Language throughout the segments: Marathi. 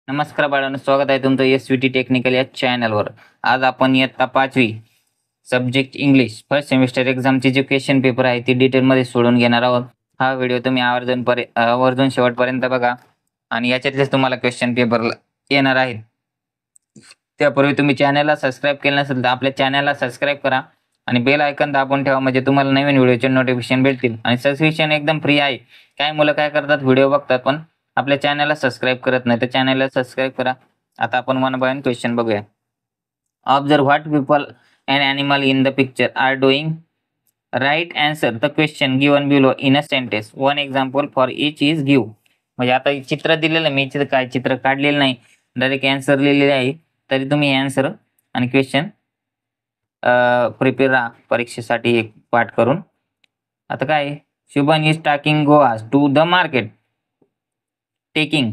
नमस्कार बाळांनो, स्वागत आहे तुमचं SVT टेक्निकल या चॅनलवर. आज आपण इयत्ता 5वी सब्जेक्ट इंग्लिश फर्स्ट सेमिस्टर एक्झामचे जे क्वेश्चन पेपर आहे ते डिटेलमध्ये सोडून घेणार आहोत. हा व्हिडिओ तुम्ही आवर्जून शेवटपर्यंत बघा आणि याच्यातलेच तुम्हाला क्वेश्चन पेपर येणार आहेत. त्यापूर्वी तुम्ही चॅनलला सबस्क्राईब केलं नसेल तर आपल्या चॅनलला सबस्क्राईब करा आणि बेल आयकॉन दाबून ठेवा, म्हणजे तुम्हाला नवीन व्हिडिओचे नोटिफिकेशन भेटतील. आणि सबस्क्रिप्शन एकदम फ्री आहे. काय मुलं काय करतात, व्हिडिओ बघतात पण आपल्या चॅनलला सबस्क्राईब करत नाही, तर चॅनलला सबस्क्राईब करा. आता आपण वन बाय वन क्वेश्चन बघूया. Observe what people and animal in the picture are doing. Right answer the question given below in a sentence. One example for each is give. म्हणजे आता चित्र दिलेलं, मी काय चित्र काढलेलं नाही, डायरेक्ट आन्सर लिहिलेले आहे. तरी तुम्ही आन्सर आणि क्वेश्चन प्रिपेअर राहा परीक्षेसाठी एक पाठ करून. आता काय, शुभन इज टाकिंग गोवाज टू द मार्केट टेकिंग.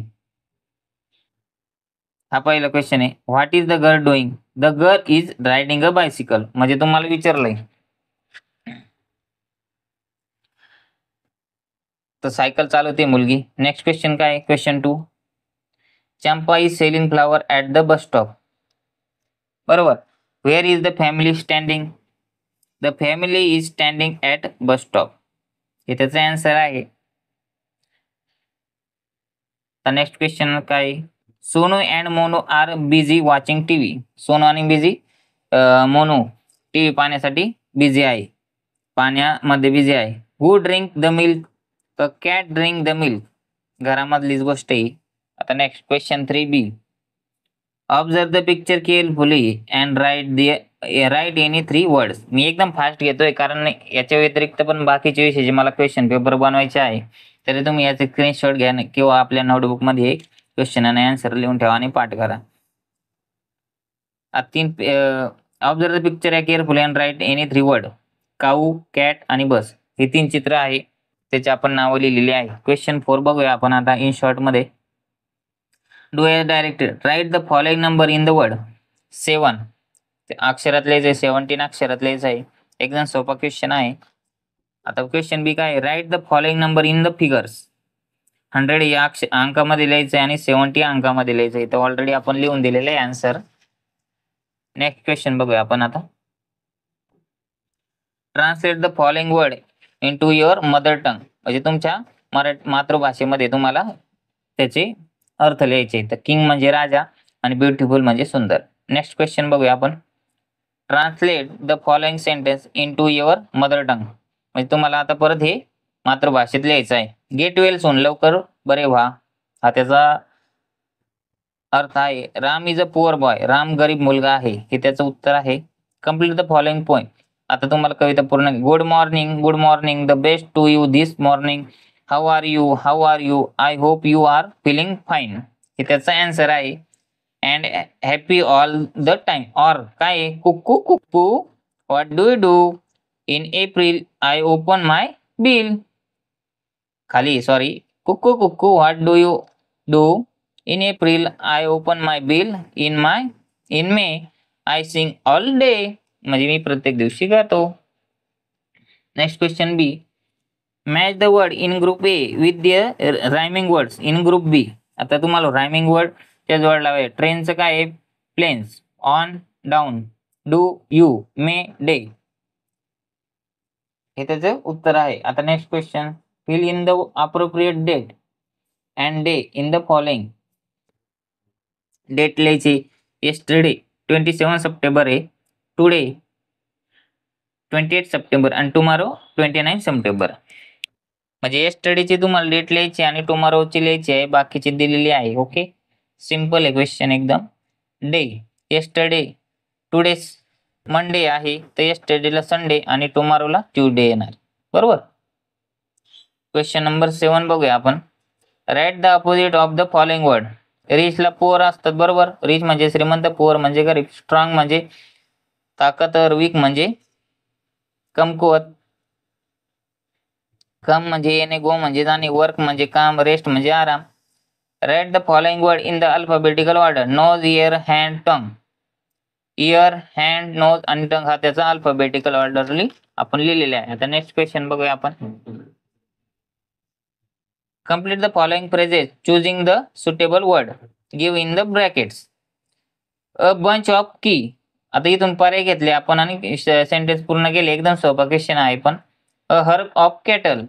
हा पहिला क्वेश्चन आहे. What is the girl doing. The girl is riding a bicycle. म्हणजे तुम्हाला विचारलंय तर सायकल चालवते मुलगी. नेक्स्ट क्वेश्चन काय, question 2. Champa is selling flower at the bus stop. बरोबर. Where is the family standing. The family is standing at bus stop. हे त्याचा आन्सर आहे. तर नेक्स्ट क्वेश्चन काय, Sonu and Monu are busy watching TV. Sonu आणि मोनू टीव्ही पाहण्यासाठी बिझी आहे, पाण्यामध्ये बिझी आहे. Who drink the milk. The cat drink the milk. घरामधलीच गोष्ट आहे. आता next question 3B. Observe the picture carefully and write any 3 words. मी एकदम फास्ट घेतोय कारण याच्या व्यतिरिक्त पण बाकीचे विषयाचे मला क्वेश्चन पेपर बनवायचे आहे. तरी तुम्ही याचे स्क्रीनशॉट घ्या किंवा आपल्या नोटबुकमध्ये क्वेश्चन आणि आन्सर लिहून ठेवा आणि पाठ करा. ऑब्झर्व द पिक्चर आहे carefully and write any 3 word. Cow, cat आणि बस हे 3 चित्र आहे, त्याचे आपण नावं लिहिलेली आहे. क्वेश्चन 4 बघूया आपण आता इन शॉर्ट मध्ये. Do as directed. Write the following number in the word. 7 अक्षरात लिहायचं आहे, 17 अक्षरात लिहायचं आहे. एकदम सोपा क्वेश्चन आहे. आता क्वेश्चन बी काय, right the following number in the figures. 100 या अंकामध्ये लिहायचं आहे आणि 70 अंकामध्ये लिहायचं आहे. तर ऑलरेडी आपण लिहून दिलेलं आहे आन्सर. नेक्स्ट क्वेश्चन बघूया आपण आता. Translate the following word into your mother tongue. म्हणजे तुमच्या मातृभाषेमध्ये तुम्हाला त्याचे अर्थ लिहायचे. तर किंग म्हणजे राजा आणि ब्युटिफुल म्हणजे सुंदर. नेक्स्ट क्वेश्चन बघूया आपण. Translate the following sentence into your mother tongue. म्हणजे तुम्हाला आता परत हे मातृभाषेत लिहायचं आहे. Get well soon. लवकर बरे व्हा, हा त्याचा अर्थ आहे. Ram is a poor boy. Ram गरीब मुलगा आहे, हे त्याचं उत्तर आहे. Complete the following point. आता तुम्हाला कविता पूर्ण. Good morning the best to you this morning. How are you I hope you are feeling fine. हे त्याचा आन्सर आहे. And happy all the time. Or काय, cuckoo cuckoo what do you do. In April I open my bill. खाली sorry, cuckoo cuckoo what do you do. In April I open my bill. In May I sing all day. म्हणजे मी प्रत्येक दिवशी गातो. Next question B. Match the word in group A with the rhyming words in group B. आता तुम्हाला रायमिंग वर्ड त्या जोड लावाय. ट्रेनचं काय आहे, planes. On, down, do, you, may, day. हे त्याचं उत्तर आहे. आता next question. Fill in the appropriate date and day in the following. Date लिहायची. येस्टरडे 27 सप्टेंबर आहे. टुडे 28 सप्टेंबर आणि टुमारो 29 सप्टेंबर. म्हणजे येस्टरडेची तुम्हाला डेट लिहायची आणि टुमारोची लिहायची आहे, बाकीची दिलेली आहे. ओके, सिम्पल आहे क्वेश्चन एकदम. डे, येस्टरडे, टुडे मंडे आहे तर येस्टरडेला संडे आणि टुमारोला ट्यूसडे येणार. बरोबर. क्वेश्चन नंबर 7 बघूया आपण. Write the opposite of the following word. रिचला पुअर असतात. बरोबर. रिच म्हणजे श्रीमंत, पुअर म्हणजे गरीब, स्ट्रॉंग म्हणजे ताकदवर, वीक म्हणजे कमकुवत, कम म्हणजे येणे, गो म्हणजे जाणे, वर्क म्हणजे काम, रेस्ट म्हणजे आराम. Write the following word in the alphabetical order. Nose, ear, hand, tongue. Ear, hand, nose आणि टंग हा त्याचा अल्फाबेटिकल ऑर्डरली आपण लिहिलेला आहे. आता नेक्स्ट क्वेश्चन बघूया आपण. Complete the following phrases choosing the suitable word. Give in the brackets. A bunch of की. आता इथून पर्याय घेतले आपण आणि सेंटेन्स पूर्ण केले. एकदम सोपा क्वेश्चन आहे पण. A herb of cattle,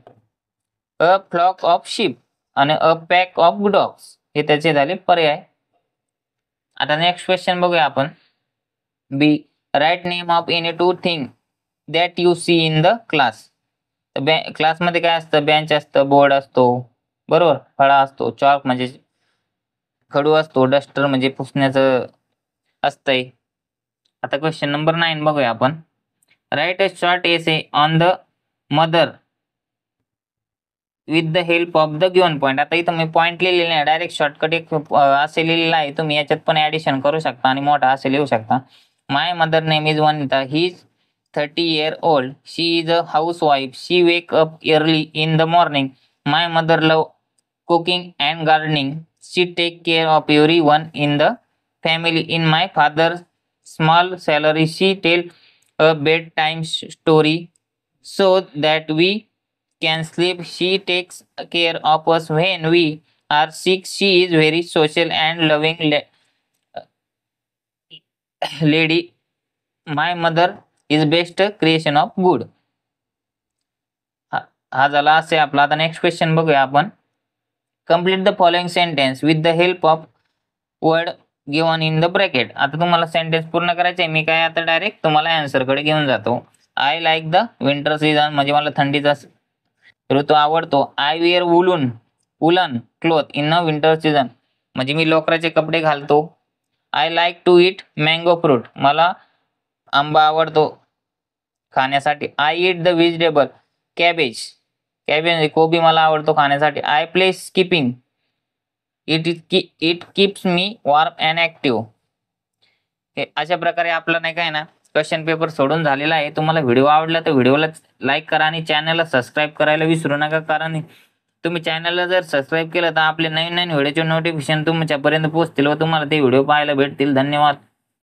a flock of ship आणि अ पॅक ऑफ डॉग्स हे त्याचे झाले पर्याय. आता नेक्स्ट क्वेश्चन बघूया आपण. B write name of any two thing that you see in the class. क्लासमध्ये काय असतं? बेंच असतं, बोर्ड असतो, बरोबर, फळा असतो, चॉक म्हणजे खडू असतो, डस्टर म्हणजे पुसण्याचं असतंय. आता क्वेश्चन नंबर 9 बघूया आपण. Right a short essay on the mother with the help of the given point. आता इथं मी पॉईंट लिहिलेले नाही, डायरेक्ट शॉर्टकट एक असे लिहिलेला आहे. तुम्ही याच्यात पण ॲडिशन करू शकता आणि मोठा असे लिहू शकता. My mother name is Vanita. He is 30 year old. She is a housewife. She wake up early in the morning. My mother love cooking and gardening. She take care of everyone in the family. In my father's small salary, she tell a bedtime story so that we can sleep. She takes care of us when we are sick. She is very social and loving lady. My mother is best creation of good. हा झाला असे आपला. आता नेक्स्ट क्वेश्चन बघूया आपण. Complete the following sentence with the help of word given in the bracket. आता तुम्हाला सेंटेन्स पूर्ण करायचे आहे. मी काय आता डायरेक्ट तुम्हाला आन्सरकडे घेऊन जातो. I like the winter season म्हणजे मला थंडीचा ऋतू आवडतो. I wear woollen cloth in a winter season म्हणजे मी लोकराचे कपडे घालतो. I like to eat mango fruit मला आंबा आवडतो खाण्यासाठी. I eat the vegetable cabbage म्हणजे कोबी मला आवडतो खाण्यासाठी. I play skipping it keeps me warm and active. हे अशा प्रकारे आपलं नाही काय ना क्वेश्चन पेपर सोडून झालेला आहे. तुम्हाला व्हिडिओ आवडला तर व्हिडिओला लाईक करा आणि चॅनलला सबस्क्राईब करायला विसरू नका. कारण तुम्ही चॅनलला जर सबस्क्राईब केलं तर आपले नवीन नवीन व्हिडिओचे नोटिफिकेशन तुमच्यापर्यंत पोहोचतील व तुम्हाला ते व्हिडिओ पाहायला भेटतील. धन्यवाद.